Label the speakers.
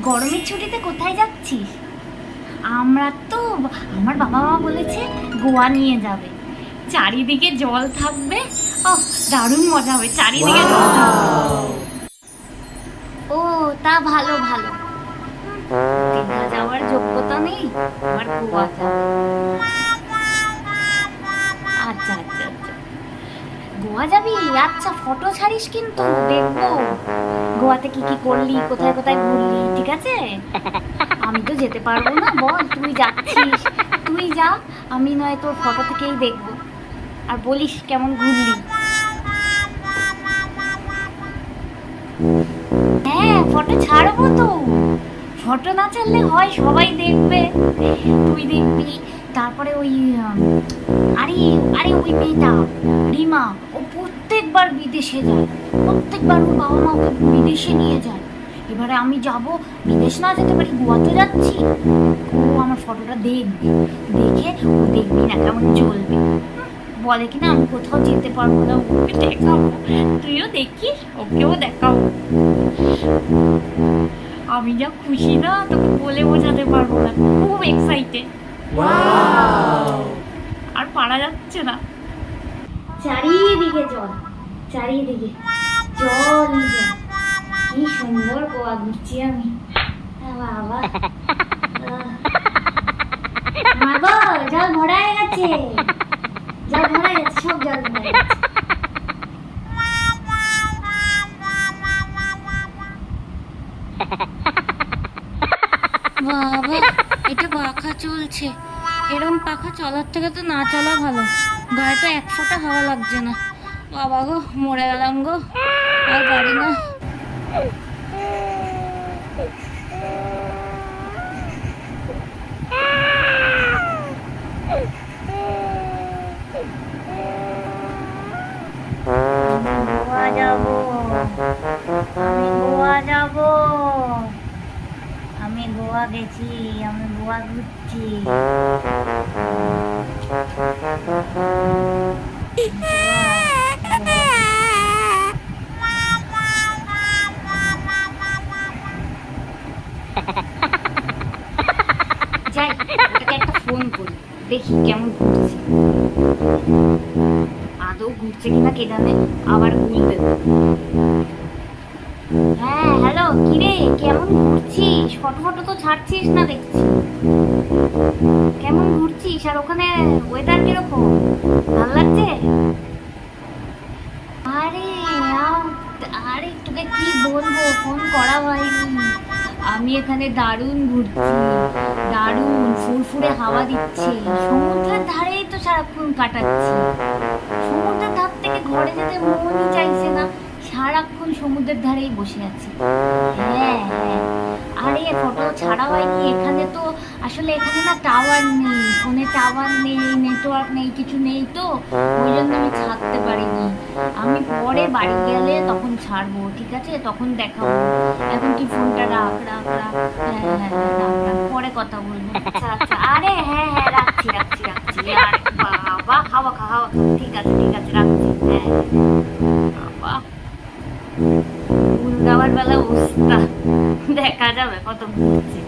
Speaker 1: গরমের ছুটিতে কোথায় যাচ্ছিস? আমরা তো, আমার বাবা মা বলেছে গোয়া নিয়ে যাবে। চারিদিকে জল থাকবে, ও দারুণ মজা হবে, চারিদিকে জল থাকবে। ও তা ভালো ভালো। দীঘা যাওয়ার যোগ্যতা নেই, আমার গোয়া যাবে। আচ্ছা আচ্ছা আচ্ছা, গোয়া যাবি? আচ্ছা, ফটো ছাড়িস কিন্তু, দেখবো গোয়াতে কি কি করলি, কোথায় কোথায় ঘুরলি। ঠিক আছে, আমি তো যেতে পারবো না, বল তুই যাচ্ছিস, তুই যা, আমি নয় তোর ফটো থেকেই দেখবো, আর বলিস কেমন ঘুরলি। হ্যাঁ, ফটো ছাড়বো তো, ফটো না ছাড়লে হয়, সবাই দেখবে, তুই দেখবি, তারপরে ওই আরে আরে ওই মেয়েটা রিমা, ও প্রত্যেকবার বিদেশে যায়, প্রত্যেকবার ওর বাবা মা ওকে বিদেশে নিয়ে যায়। এবারে আমি যাব, বিদেশ না যেতে পারি, গোয়াতে যাচ্ছি, ও আমার ফটোটা দেখবে, দেখে ও দেখবি না কেমন চলবে, বলে কিনা আমি কোথাও যেতে পারবো না, ওকে দেখাবো, তুইও দেখিস, ওকেও দেখাবো। আমি যা খুশি না, তোকে বলে বোঝাতে পারবো না, খুব এক্সাইটেড, আর পারা যাচ্ছে না। চারিদিকে জল, চারিদিকে জলই জল, কি সুন্দর গোয়া ঘুরছি আমি, বাবা। মাগো, জল ভরা হয়ে গেছে, জল ভরা গেছে, সব জল ভরা গেছে। বাবা, এটা পাখা চলছে, এরকম পাখা চলার থেকে তো না চলা ভালো, গায়ে তো এক ফোঁটা হাওয়া লাগছে না। বাবা গো, মরে গেলাম গো, আর পারি না। গোয়া যাবো, আমি গোয়া যাবো, আমি গোয়া গেছি, আমি গোয়া ঘুরছি। যাই, ওটাকে একটা ফোন করি, দেখি কেমন ঘুরছে, আদৌ ঘুরছে কিনা কে জানে, আবার ভুল দেবো। হ্যাঁ হ্যালো, কিরে কেমন ঘুরছিস? ফটো ফটো তো ছাড়ছিস না দেখছি, কেমন ঘুরছিস? আর ওখানে ওয়েদার কিরকম, ভালো লাগছে? আরে আরে তোকে কি বলবো, ফোন করা হয়নি, আমি এখানে দারুণ ঘুরছি, দারুণ ফুরফুরে হাওয়া দিচ্ছে, সমুদ্রের ধারেই তো সারাক্ষণ কাটাচ্ছি, সমুদ্রের ধার থেকে ঘরে যেতে মনই চাইছে না, সারাক্ষণ সমুদ্রের ধারেই বসে আছি। হ্যাঁ হ্যাঁ, আরে ফটো ছাড়া হয়নি, এখানে তো আসলে এখানে না টাওয়ার নেই, ফোনে টাওয়ার নেই, নেটওয়ার্ক নেই, কিছু নেই, তো ওই জন্য আমি ছাড়তে পারিনি, আমি পরে বাড়ি গেলে তখন ছাড়বো, ঠিক আছে, তখন দেখাবো, এখন তুই ফোনটা রাখ রাখ রাখ, হ্যাঁ হ্যাঁ হ্যাঁ, রাখ রাখ, পরে কথা বলবো। আচ্ছা আচ্ছা, আরে হ্যাঁ হ্যাঁ, রাখছি রাখছি রাখছি, আরে বাবা, হাওয়া খা হাওয়া খা, ঠিক আছে ঠিক আছে, রাখছি, হ্যাঁ বাবা, ভুল দেওয়ার বেলা অবস্থা, দেখা যাবে কত ঘুরছে।